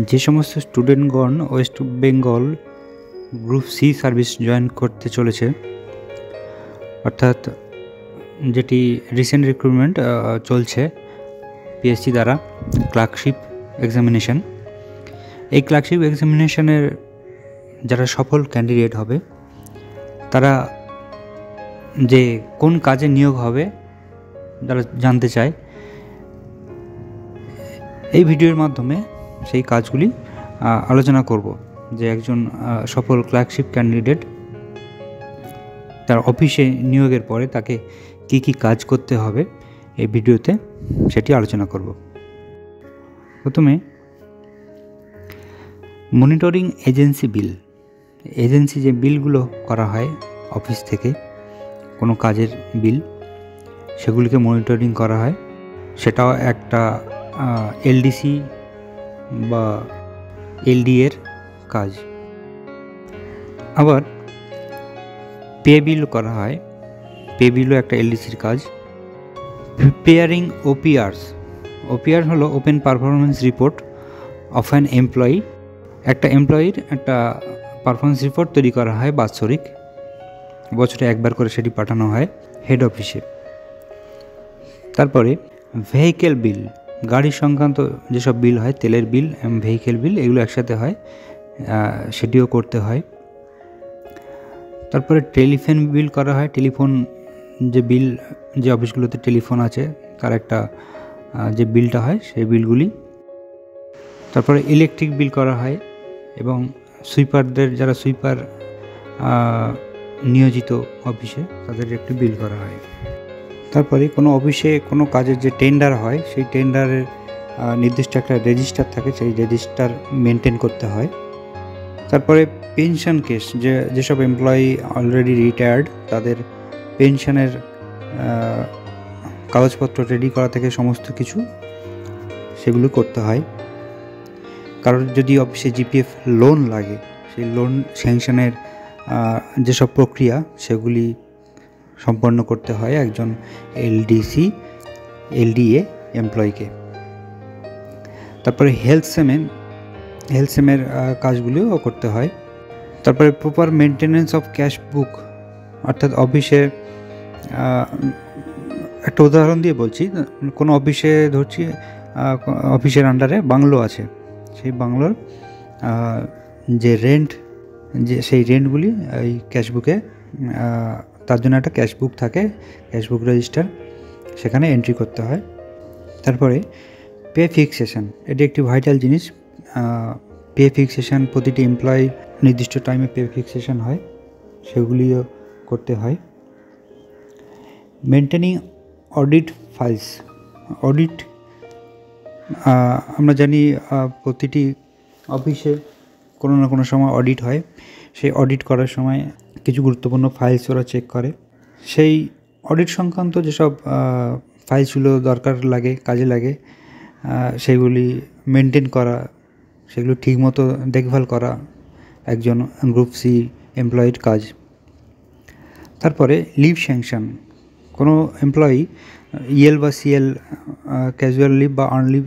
যে সমস্ত স্টুডেন্টগণ West Bengal group C service join করতে চলেছে, অর্থাৎ যেটি রিসেন্ট রিক্রুটমেন্ট চলছে পিএসসি দ্বারা ক্লার্কশিপ এক্সামিনেশন, এই ক্লার্কশিপ এক্সামিনেশনের যারা সফল ক্যান্ডিডেট হবে তারা যে কোন কাজে নিয়োগ হবে যারা জানতে চায়, এই ভিডিওর মাধ্যমে সেই কাজগুলি আলোচনা করব। যে একজন সফল ক্লার্কশিপ ক্যান্ডিডেট তার অফিসে নিয়োগের পরে তাকে কি কি কাজ করতে হবে এই ভিডিওতে সেটি আলোচনা করব। প্রথমে মনিটরিং এজেন্সি বিল, এজেন্সি যে বিলগুলো করা হয় অফিস থেকে কোনো কাজের বিল, সেগুলিকে মনিটরিং করা হয়, সেটাও একটা এলডিসি বা এলডি এর কাজ। আবার পে বিল করা হয়, পে বিলও একটা এলডিসির কাজ। প্রিপেয়ারিং ওপিআরস, ওপিআর হলো open performance report of an employee, একটা এমপ্লয়ির একটা পারফরমেন্স রিপোর্ট তৈরি করা হয় বাৎসরিক, বছরে একবার করে সেটি পাঠানো হয় হেড অফিসে। তারপরে ভেহিকেল বিল, গাড়ি সংক্রান্ত যেসব বিল হয়, তেলের বিল, ভেহিকেল বিল, এগুলো একসাথে হয়, সেটিও করতে হয়। তারপরে টেলিফোন বিল করা হয়, টেলিফোন যে বিল, যে অফিসগুলোতে টেলিফোন আছে তার একটা যে বিলটা হয় সেই বিলগুলি। তারপরে ইলেকট্রিক বিল করা হয় এবং সুইপারদের, যারা সুইপার নিয়োজিত অফিসে, তাদের একটি বিল করা হয়। তারপরে কোনো অফিসে কোনো কাজের যে টেন্ডার হয় সেই টেন্ডারের নির্দিষ্ট একটা রেজিস্টার থাকে, সেই রেজিস্টার মেনটেন করতে হয়। তারপরে পেনশন কেস, যেসব এমপ্লয়ি অলরেডি রিটায়ার্ড তাদের পেনশনের কাগজপত্র রেডি করা থেকে সমস্ত কিছু সেগুলো করতে হয়। কারণ যদি অফিসে জিপিএফ লোন লাগে, সেই লোন স্যাংশনের যেসব প্রক্রিয়া সেগুলি সম্পন্ন করতে হয় একজন এলডিসি এলডিএ এমপ্লয়িকে। তারপরে হেলথ সেমের কাজগুলিও করতে হয়। তারপরে প্রপার মেনটেনেন্স অফ ক্যাশ বুক, অর্থাৎ অফিসে, একটা উদাহরণ দিয়ে বলছি, কোনো অফিসে ধরছি অফিসের আন্ডারে বাংলো আছে, সেই বাংলোর যে রেন্ট, যে সেই রেন্টগুলি এই ক্যাশবুকে, তার জন্য একটা ক্যাশবুক থাকে, ক্যাশবুক রেজিস্টার, সেখানে এন্ট্রি করতে হয়। তারপরে পে ফিক্সেশন, এটি একটি ভাইটাল জিনিস। পে ফিক্সেশন, প্রতিটি এমপ্লয়ি নির্দিষ্ট টাইমে পে ফিক্সেশন হয়, সেগুলিও করতে হয়। মেনটেনিং অডিট ফাইলস, অডিট আমরা জানি প্রতিটি অফিসে কোনো না কোনো সময় অডিট হয়, সেই অডিট করার সময় কিছু গুরুত্বপূর্ণ ফাইলস ওরা চেক করে, সেই অডিট সংক্রান্ত যেসব ফাইলসগুলো দরকার লাগে, কাজে লাগে, সেগুলি মেনটেন করা, সেগুলো ঠিকমতো দেখভাল করা একজন গ্রুপ সি এমপ্লয়ির কাজ। তারপরে লিভ স্যাংশন, কোনো এমপ্লয়ি ইএল বা সিএল, ক্যাজুয়াল লিভ বা আর্ন লিভ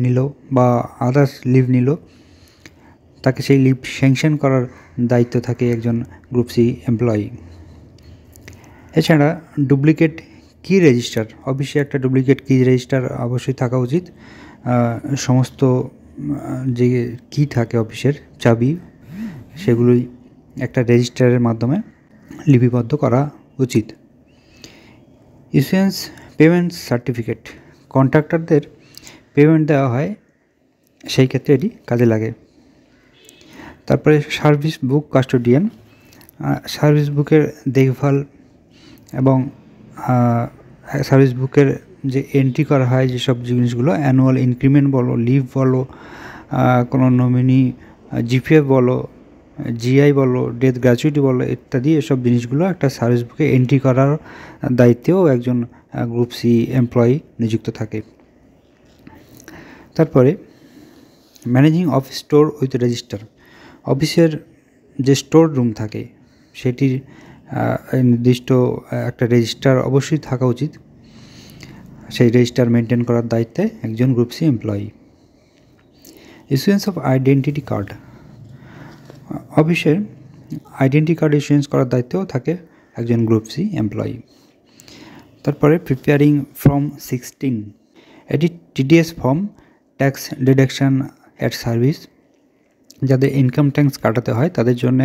নিল বা আদার্স লিভ নিল, তাকে সেই লিভ স্যাংশন করার দায়িত্ব থাকে একজন গ্রুপ সি এমপ্লয়ি। এছাড়া ডুপ্লিকেট কি রেজিস্টার, অফিসে একটা ডুপ্লিকেট কি রেজিস্টার অবশ্যই থাকা উচিত। সমস্ত যে কি থাকে অফিসের চাবি, সেগুলোই একটা রেজিস্টারের মাধ্যমে লিপিবদ্ধ করা উচিত। ইস্যুয়েন্স পেমেন্ট সার্টিফিকেট, কন্ট্রাক্টরদের পেমেন্ট দেওয়া হয়, সেই ক্ষেত্রে এটি কাজে লাগে। তারপরে সার্ভিস বুক কাস্টোডিয়ান, সার্ভিস বুকের দেখভাল এবং সার্ভিস বুকের যে এন্ট্রি করা হয় যেসব জিনিসগুলো, অ্যানুয়াল ইনক্রিমেন্ট বলো, লিভ বলো, কোনো নমিনি জিপিএফ বলো, জিআই বলো, ডেথ গ্র্যাচুইটি বলো ইত্যাদি, এসব জিনিসগুলো একটা সার্ভিস বুকে এন্ট্রি করার দায়িত্বেও একজন গ্রুপ সি এমপ্লয়ি নিযুক্ত থাকে। তারপরে managing of store with register, অফিসের যে স্টোর রুম থাকে সেটির নির্দিষ্ট একটা রেজিস্টার অবশ্যই থাকা উচিত, সেই রেজিস্টার মেনটেন করার দায়িত্বে একজন group C employee. Issuance of identity card, অফিসের আইডেন্টি কার্ড ইস্যুয়েন্স করার দায়িত্ব থাকে একজন গ্রুপ সি এমপ্লয়ি। তারপরে প্রিপেয়ারিং ফর্ম 16, এটি TDS form, tax deduction at service. যাদের ইনকাম ট্যাক্স কাটাতে হয় তাদের জন্য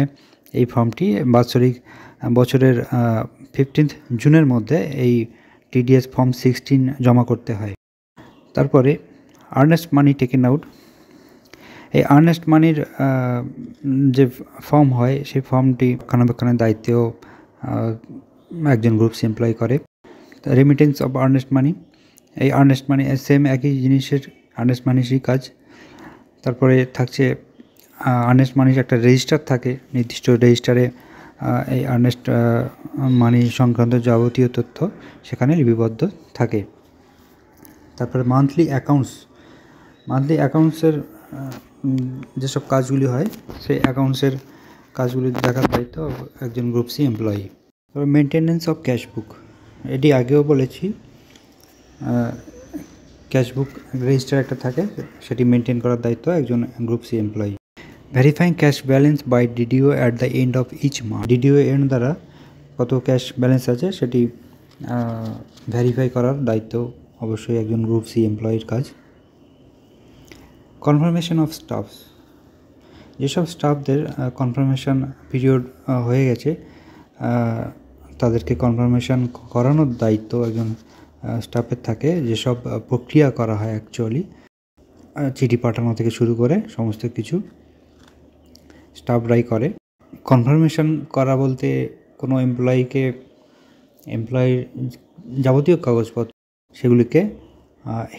এই ফর্মটি বছরের 15 জুনের মধ্যে এই টিডিএস ফর্ম 16 জমা করতে হয়। তারপরে আর্নেস্ট মানি টেকেন আউট, এই আর্নেস্ট মানির যে ফর্ম হয় সেই ফর্মটি রক্ষণাবেক্ষণের দায়িত্বেও একজন গ্রুপ সি এমপ্লয়ি করে। রেমিটেন্স অফ আর্নেস্ট মানি, এই আর্নেস্ট মানি সেম একই জিনিসের, আর্নেস্ট মানিরই কাজ। তারপরে থাকছে আর্নেস্ট মানির একটা রেজিস্টার থাকে, নির্দিষ্ট রেজিস্টারে এই আর্নেস্ট মানি সংক্রান্ত যাবতীয় তথ্য সেখানে লিপিবদ্ধ থাকে। তারপরে মান্থলি অ্যাকাউন্টসের যেসব কাজগুলি হয় সেই অ্যাকাউন্টসের কাজগুলি দেখার দায়িত্ব একজন গ্রুপ সি এমপ্লয়ি। তারপর মেনটেন্যান্স অফ ক্যাশবুক, এটি আগেও বলেছি, ক্যাশবুক রেজিস্টার একটা থাকে, সেটি মেনটেন করার দায়িত্ব একজন group C employee. Verifying cash balance by DDO at the end of each month, DDO and দ্বারা কত ক্যাশ ব্যালেন্স আছে সেটি ভেরিফাই করার দায়িত্ব অবশ্যই একজন গ্রুপ সি এমপ্লয়ির কাজ। কনফার্মেশন অফ স্টাফস, যেসব স্টাফদের কনফার্মেশন পিরিয়ড হয়ে গেছে তাদেরকে কনফার্মেশন করানোর দায়িত্ব একজন স্টাফের থাকে। যেসব প্রক্রিয়া করা হয় অ্যাকচুয়ালি, চিঠি পাঠানো থেকে শুরু করে সমস্ত কিছু স্টাফরাই করে। কনফার্মেশন করা বলতে কোনো এমপ্লয়ির যাবতীয় কাগজপত্র সেগুলিকে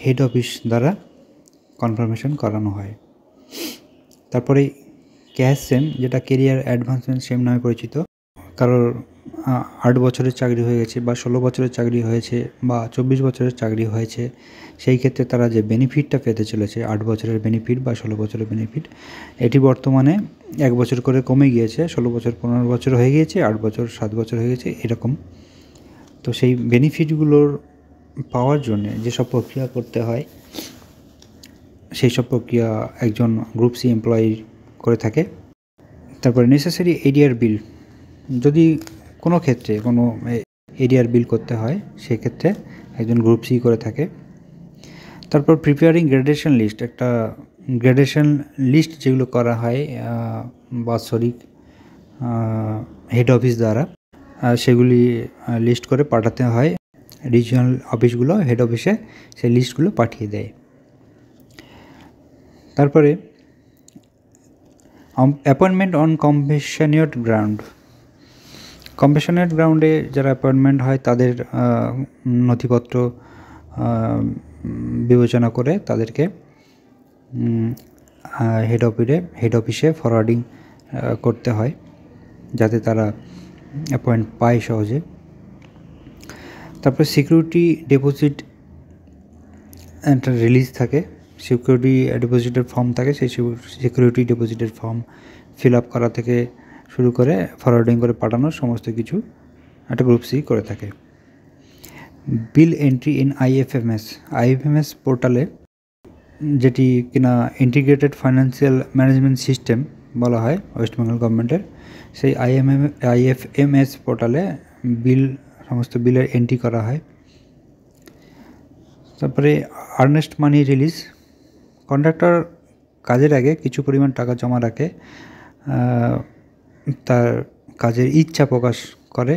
হেড অফিস দ্বারা কনফার্মেশন করানো হয়। তারপরে ক্যাশ সেম, যেটা কেরিয়ার অ্যাডভান্সমেন্ট সেম নামে পরিচিত। কারোর 8 বছরের চাকরি হয়ে গেছে বা 16 বছরের চাকরি হয়েছে বা 24 বছরের চাকরি হয়েছে, সেই ক্ষেত্রে তারা যে বেনিফিটটা পেতে চলেছে 8 বছরের বেনিফিট বা 16 বছরের বেনিফিট, এটি বর্তমানে 1 বছর করে কমে গিয়েছে। 16 বছর 15 বছর হয়ে গিয়েছে, 8 বছর 7 বছর হয়ে গেছে এরকম। তো সেই বেনিফিটগুলোর পাওয়ার জন্যে যেসব প্রক্রিয়া করতে হয় সেই সব প্রক্রিয়া একজন গ্রুপ সি এমপ্লয়ি করে থাকে। তারপরে নেসেসারি এরিয়ার বিল, যদি কোনো ক্ষেত্রে কোনো এরিয়ার বিল করতে হয় সেক্ষেত্রে একজন গ্রুপ সি করে থাকে। তারপর প্রিপেয়ারিং গ্রেডেশন লিস্ট, একটা গ্রেডেশন লিস্ট যেগুলো করা হয় বাৎসরিক হেড অফিস দ্বারা, সেগুলি লিস্ট করে পাঠাতে হয় রিজিওনাল অফিসগুলো, হেড অফিসে সেই লিস্টগুলো পাঠিয়ে দেয়। তারপরে অ্যাপয়েন্টমেন্ট অন কম্পেশনেট গ্রাউন্ডে যারা অ্যাপয়েন্টমেন্ট হয় তাদের নথিপত্র বিবেচনা করে তাদেরকে হেড অফিসে ফরওয়ার্ডিং করতে হয় যাতে তারা অ্যাপয়েন্ট পায় সহজে। তারপরে সিকিউরিটি ডিপোজিট একটা রিলিজ থাকে, সিকিউরিটি ডিপোজিটের ফর্ম থাকে, সেই সিকিউরিটি ডিপোজিটের ফর্ম ফিল আপ করা থেকে শুরু করে ফরওয়ার্ডিং করে পাঠানোর সমস্ত কিছু একটা গ্রুপ সি করে থাকে। বিল এন্ট্রি ইন আইএফএমএস পোর্টালে, যেটি কিনা ইন্টিগ্রেটেড ফাইন্যান্সিয়াল ম্যানেজমেন্ট সিস্টেম বলা হয় ওয়েস্ট বেঙ্গল গভর্নমেন্টের, সেই আইএফএমএস পোর্টালে সমস্ত বিলের এন্ট্রি করা হয়। তারপরে আর্নেস্ট মানি রিলিজ, কন্ট্রাক্টর কাজের আগে কিছু পরিমাণ টাকা জমা রাখে, তার কাজের ইচ্ছা প্রকাশ করে,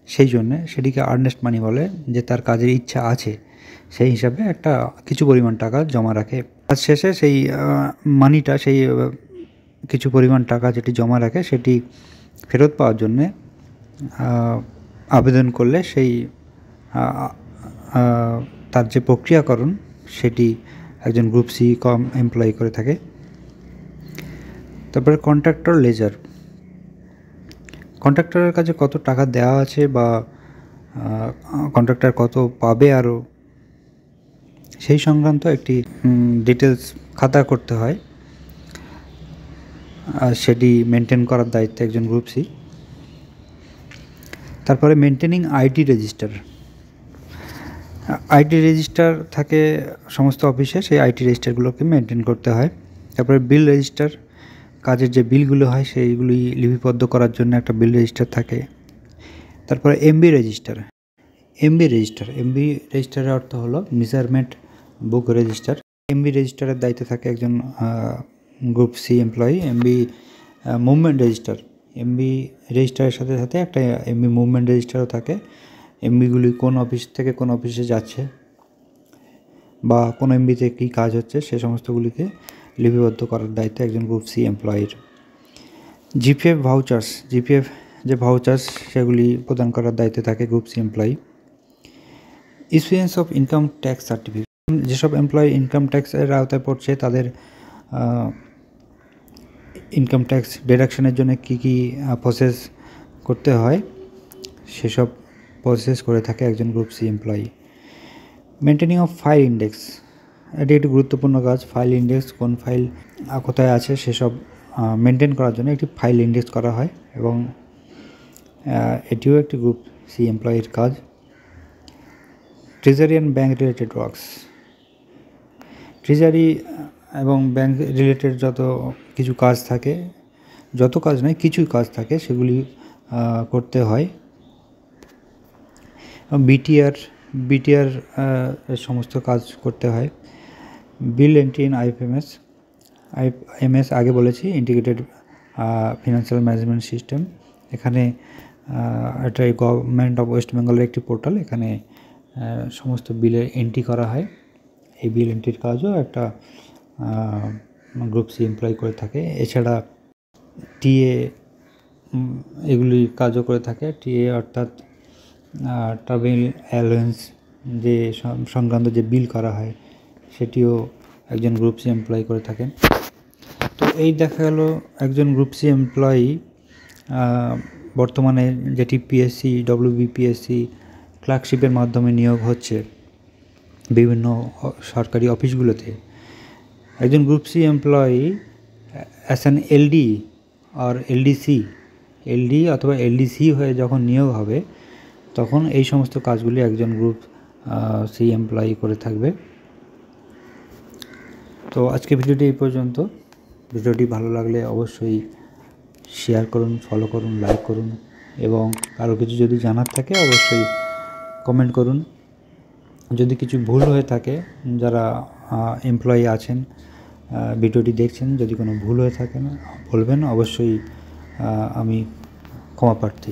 সেই জন্যে সেটিকে আর্নেস্ট মানি বলে, যে তার কাজের ইচ্ছা আছে সেই হিসাবে একটা কিছু পরিমাণ টাকা জমা রাখে। কাজ শেষে সেই মানিটা, সেই কিছু পরিমাণ টাকা যেটি জমা রাখে সেটি ফেরত পাওয়ার জন্যে আবেদন করলে সেই তার যে প্রক্রিয়াকরণ সেটি একজন গ্রুপ সি এমপ্লয়ি করে থাকে। তারপরে কন্ট্রাক্টর লেজার, কন্ট্রাক্টরের কাছে কত টাকা দেওয়া আছে বা কন্ট্রাক্টর কত পাবে আরও, সেই সংক্রান্ত একটি ডিটেলস খাতা করতে হয়, আর সেটি মেনটেন করার দায়িত্ব একজন গ্রুপ সি। তারপরে মেনটেনিং আইটি রেজিস্টার থাকে সমস্ত অফিসে, সেই আইটি রেজিস্টারগুলোকে মেনটেন করতে হয়। তারপরে বিল রেজিস্টার, কাজের যে বিলগুলো হয় সেইগুলি লিপিবদ্ধ করার জন্য একটা বিল রেজিস্টার থাকে। তারপরে এমবি রেজিস্টার। এমবি রেজিস্টারের অর্থ হলো মেজারমেন্ট বুক রেজিস্টার। এমবি রেজিস্টারের দায়িত্বে থাকে একজন group C employee. MB movement register, MB রেজিস্টারের সাথে সাথে একটা এমবি মুভমেন্ট রেজিস্টারও থাকে। এমবিগুলি কোন অফিস থেকে কোন অফিসে যাচ্ছে বা কোন এমবিতে কী কাজ হচ্ছে সে সমস্তগুলিকে লিপিবদ্ধ করার দায়িত্ব একজন গ্রুপ সি এমপ্লয়ির। জিপিএফ যে ভাউচার্স সেগুলি প্রদান করার দায়িত্বে থাকে group C employee. Issuance of income tax certificate, যেসব এমপ্লয়ি ইনকাম ট্যাক্সের আওতায় পড়ছে তাদের ইনকাম ট্যাক্স ডিডাকশনের জন্য কী কী প্রসেস করতে হয় সেসব প্রসেস করে থাকে একজন group C employee. Maintaining of file index, এটি একটি গুরুত্বপূর্ণ কাজ। ফাইল ইন্ডেক্স, কোন ফাইল কোথায় আছে সেসব মেনটেন করার জন্য একটি ফাইল ইন্ডেক্স করা হয় এবং এটিও একটি গ্রুপ সি এমপ্লয়ির কাজ। Treasury and bank related works, treasury এবং ব্যাঙ্ক রিলেটেড যত কিছু কাজ থাকে, যত কাজ নয় কিছু কাজ থাকে সেগুলি করতে হয়। বিটিআর সমস্ত কাজ করতে হয়। বিল এন্ট্রি ইন আইএফএমএস আগে বলেছি, ইন্টিগ্রেটেড ফিনান্সিয়াল ম্যানেজমেন্ট সিস্টেম। এখানে এটা গভর্নমেন্ট অফ ওয়েস্ট বেঙ্গলের একটি পোর্টাল, এখানে সমস্ত বিলের এন্ট্রি করা হয়। এই বিল এন্ট্রির কাজও একটা গ্রুপ সি এমপ্লয়ি করে থাকে। এছাড়া টিএ এগুলি কাজও করে থাকে। টিএ অর্থাৎ ট্রাভেল অ্যালাউন্স যে সংক্রান্ত যে বিল করা হয় সেটিও একজন গ্রুপ সি এমপ্লয়ি করে থাকেন। তো এই দেখা গেল একজন গ্রুপ সি এমপ্লয়ি বর্তমানে যেটি পিএসসি, ডব্লিউবিপিএসসি ক্লার্কশিপের মাধ্যমে নিয়োগ হচ্ছে বিভিন্ন সরকারি অফিসগুলোতে। একজন group C employee as an LD আর এলডি অথবা এলডিসি হয়ে যখন নিয়োগ হবে তখন এই সমস্ত কাজগুলি একজন গ্রুপ সি এমপ্লয়ি করে থাকবে। তো আজকে ভিডিওটি এই পর্যন্ত। ভিডিওটি ভালো লাগলে অবশ্যই শেয়ার করুন, ফলো করুন, লাইক করুন এবং কারো কিছু যদি জানার থাকে অবশ্যই কমেন্ট করুন। যদি কিছু ভুল হয়ে থাকে, যারা এমপ্লয়ি আছেন ভিডিওটি দেখছেন, যদি কোনো ভুল হয়ে থাকে বলবেন, অবশ্যই আমি ক্ষমা প্রার্থী।